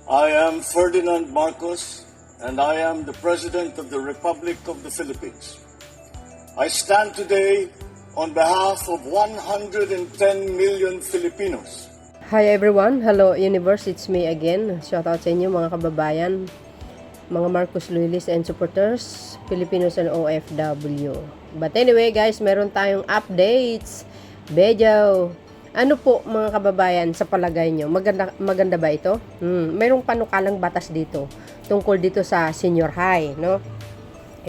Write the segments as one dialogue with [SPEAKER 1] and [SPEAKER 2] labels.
[SPEAKER 1] I am Ferdinand Marcos, and I am the President of the Republic of the Philippines. I stand today on behalf of 110 million Filipinos.
[SPEAKER 2] Hi everyone, hello universe, it's me again. Shout out sa inyo mga kababayan, mga Marcos loyalists and supporters, Filipinos and OFW. But anyway guys, meron tayong updates, video. Ano po mga kababayan sa palagay nyo? Maganda ba ito? Mayroong panukalang batas dito tungkol dito sa senior high, no?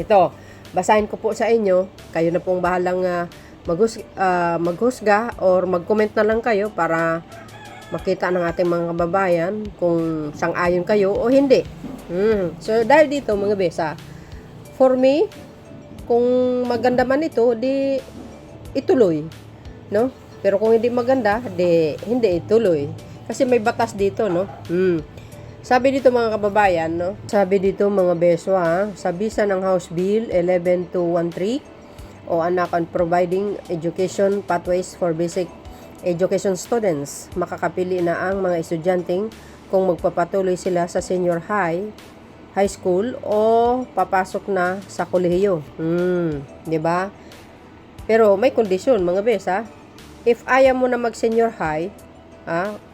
[SPEAKER 2] Ito, basahin ko po sa inyo. Kayo na pong bahalang maghusga or mag-comment na lang kayo para makita ng ating mga kababayan kung sang-ayon kayo o hindi. So dahil dito mga besa, for me, kung maganda man ito, di ituloy, no? Pero kung hindi maganda, di hindi ituloy. Kasi may batas dito, no? Sabi dito mga kababayan, no? Sabi dito mga beso, sa bisa ng House Bill 11213 o anak on providing education pathways for basic education students, makakapili na ang mga estudyanteng kung magpapatuloy sila sa senior high school o papasok na sa kolehiyo. 'Di ba? Pero may kondisyon mga besa. If ayaw mo na mag-senior high,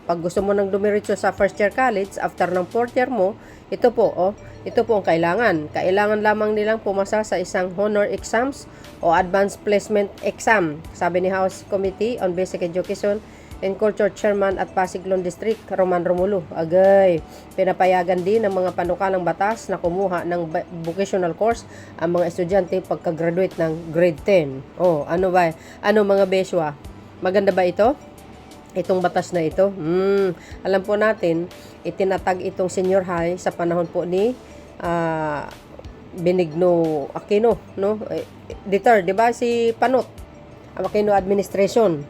[SPEAKER 2] pag gusto mo nang dumiretso sa first year college, after ng fourth year mo, ito po ang kailangan. Kailangan lamang nilang pumasa sa isang honor exams o advanced placement exam. Sabi ni House Committee on Basic Education and Culture Chairman at Pasiglon District, Roman Romulo. Agay, pinapayagan din ng mga panukalang batas na kumuha ng vocational course ang mga estudyante pagka-graduate ng grade 10. Ano ba? Ano mga beswa? Maganda ba ito? Itong batas na ito? Alam po natin, itinatag itong senior high sa panahon po ni Benigno Aquino, no? Dito, 'di ba si Panot? Aquino administration.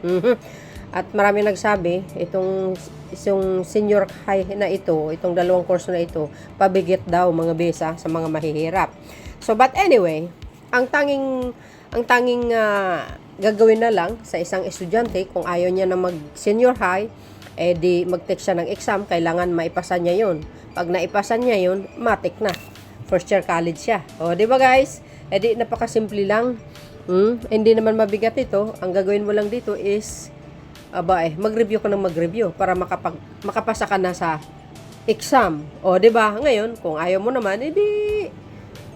[SPEAKER 2] At marami nagsabi itong senior high na ito, itong dalawang course na ito, pabigat daw mga besa sa mga mahihirap. So but anyway, ang tanging gagawin na lang sa isang estudyante kung ayaw niya na mag-senior high, di mag-take siya ng exam, kailangan maipasa niya yun. Pag naipasa niya yun, matik na. First year college siya. Di ba guys? Di napakasimple lang. Hindi naman mabigat ito. Ang gagawin mo lang dito is, mag-review ka ng mag-review para makapasa ka na sa exam. Di ba? Ngayon, kung ayaw mo naman,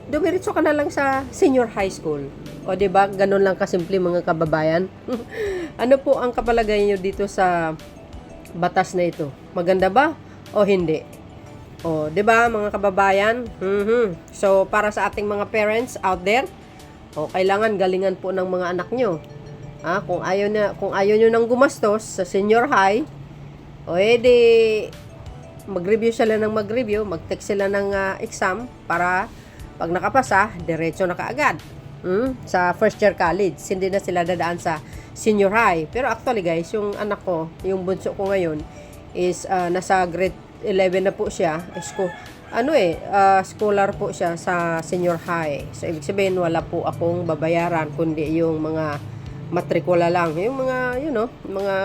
[SPEAKER 2] dumiretso ka na lang sa senior high school. Di ba? Ganun lang kasimple mga kababayan. Ano po ang kapalagay niyo dito sa batas na ito? Maganda ba o hindi? Di ba mga kababayan? So para sa ating mga parents out there, kailangan galingan po ng mga anak nyo. Kung ayaw nyo nang gumastos sa senior high, edi mag-review sila ng mag-review, mag-take sila ng exam para pag nakapasa, diretso na kaagad sa first year college. Hindi na sila dadaan sa senior high. Pero actually guys, yung anak ko, yung bunso ko ngayon is nasa grade 11 na po siya. Scholar po siya sa senior high. So ibig sabihin wala po akong babayaran kundi yung mga matrikula lang, yung mga mga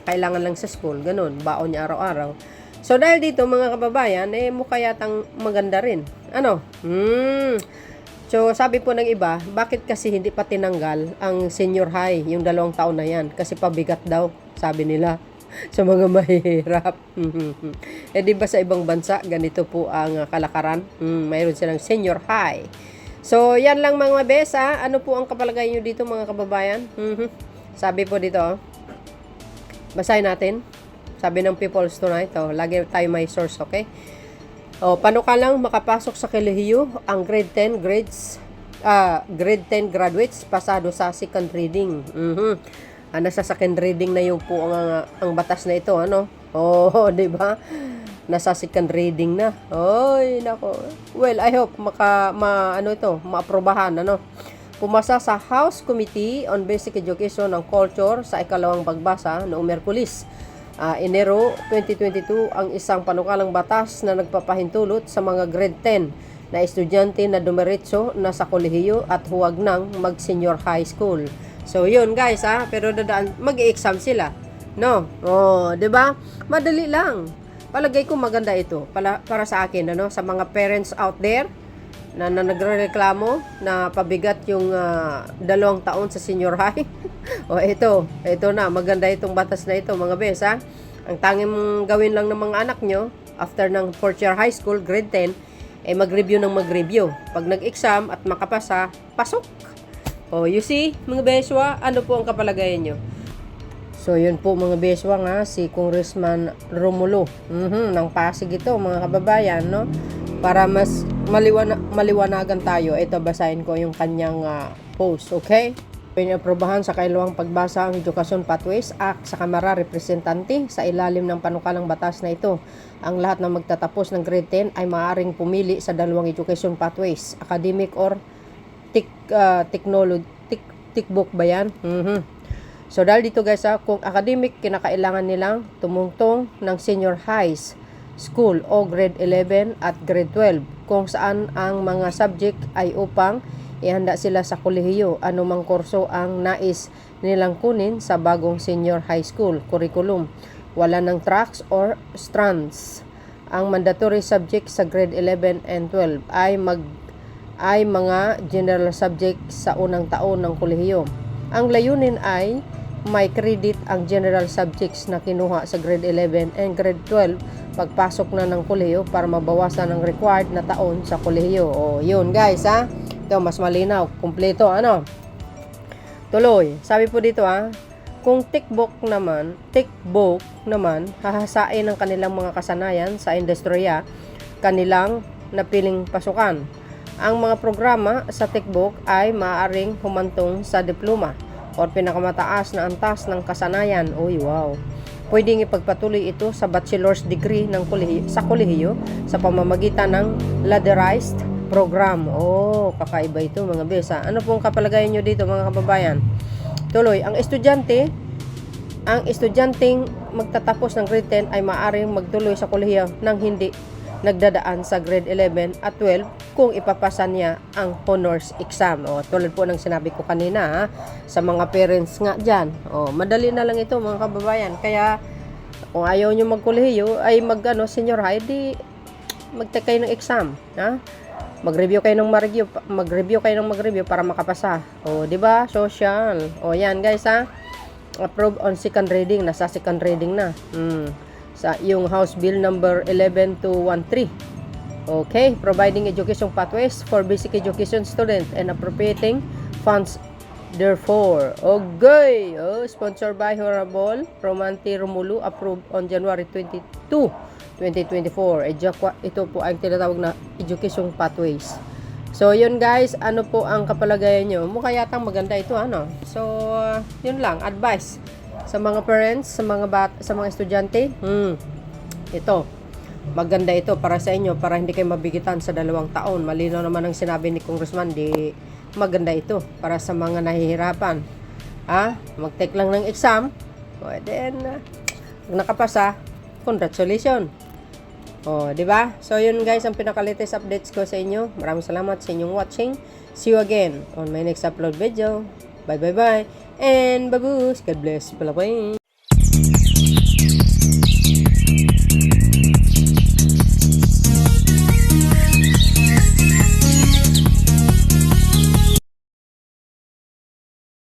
[SPEAKER 2] kailangan lang sa school, ganun, baon niya araw-araw. So dahil dito mga kababayan, mukha yatang maganda rin. So sabi po ng iba, bakit kasi hindi pa tinanggal ang senior high, yung 2 taon na yan? Kasi pabigat daw, sabi nila, sa mga mahihirap. Di ba sa ibang bansa, ganito po ang kalakaran? Mayroon silang senior high. So yan lang mga besa. Ano po ang kapalagay nyo dito mga kababayan? Sabi po dito, basahin natin. Sabi ng People's Tonight, lagi tayo may source, okay? Panukalang makapasok sa kolehiyo ang grade 10 graduates pasado sa second reading. Nasa second reading na yung po ang batas na ito, di ba? Nasa second reading na. Nako. Well, I hope maaprobahan, Pumasa sa House Committee on Basic Education and Culture sa ikalawang pagbasa noong Miyerkules, Enero 2022 ang isang panukalang batas na nagpapahintulot sa mga grade 10 na estudyante na dumiretso na sa kolehiyo at huwag nang mag-senior high school. So yun guys, pero mag-i-exam sila. No? 'Di ba? Madali lang. palagay ko maganda ito para sa akin, ano, sa mga parents out there na nagrereklamo na pabigat yung 2 taon sa senior high. O ito na, maganda itong batas na ito, mga bes, ha. Ang tanging gawin lang ng mga anak nyo after ng 4th year high school, grade 10, mag-review ng mag-review. Pag nag-exam at makapasa, pasok. O, you see, mga beswa, ano po ang kapalagayan nyo? So, yun po mga beswa nga, si Congressman Romulo. Ng Pasig ito, mga kababayan, no? Para mas maliwanagan tayo, ito, basahin ko yung kanyang post, okay? Pinaprobahan sa kailawang pagbasa ang Education Pathways Act sa Kamara Representante sa ilalim ng panukalang batas na ito. Ang lahat ng magtatapos ng grade 10 ay maaaring pumili sa 2 education pathways, academic or tickbook ba yan? So dahil dito guys, kung academic, kinakailangan nilang tumungtong ng senior highs school o grade 11 at grade 12, kung saan ang mga subject ay upang ihanda sila sa kolehiyo, anumang kurso ang nais nilang kunin sa bagong senior high school curriculum. Wala ng tracks or strands. Ang mandatory subject sa grade 11 and 12 ay mga general subject sa unang taon ng kolehiyo. Ang layunin ay may credit ang general subjects na kinuha sa grade 11 and grade 12 pagpasok na ng kolehiyo para mabawasan ang required na taon sa kolehiyo. O yun guys, ha. Ito mas malinaw, kumpleto, ano. Tuloy, sabi po dito, kung tickbook naman, hahasain ang kanilang mga kasanayan sa industriya, kanilang napiling pasukan. Ang mga programa sa tickbook ay maaaring humantong sa diploma o pinakamataas na antas ng kasanayan. Uy, wow. Pwedeng ipagpatuloy ito sa bachelor's degree ng sa kolehiyo sa pamamagitan ng ladderized program. Oh, kakaiba ito mga besa. Ano pong kapalagayan nyo dito mga kababayan? Tuloy, ang estudyanteng magtatapos ng grade 10 ay maaaring magtuloy sa kolehiyo nang hindi nagdadaan sa grade 11 at 12 kung ipapasa niya ang honors exam. O, tulad po ng sinabi ko kanina, sa mga parents nga dyan. O, madali na lang ito mga kababayan. Kaya kung ayaw nyo magkolehiyo ay senior high, di mag-take kayo ng exam. Mag-review kayo ng mag-review para makapasa. O, di ba? Social. O, yan guys, approve on second reading. Nasa second reading na. Sa yung House Bill number 11213. Okay, providing education pathways for basic education students and appropriating funds therefore. Okay, sponsored by Honorable Romanti Romulo, approved on January 22, 2024. Ito po ang tinatawag na education pathways. So, yun guys, ano po ang kapalagayan nyo? Mukha yatang maganda ito, ano? So, yun lang, advice sa mga parents, sa mga estudyante. Ito, maganda ito para sa inyo, para hindi kayo mabigitan sa 2 taon. Malinaw naman ang sinabi ni Congressman, di maganda ito para sa mga nahihirapan. Mag-take lang ng exam, then kung nakapasa, congratulations. Di ba? So yun guys, ang pinaka-latest updates ko sa inyo. Maraming salamat sa inyong watching. See you again on my next upload video. Bye. And babush. God bless. Palapay.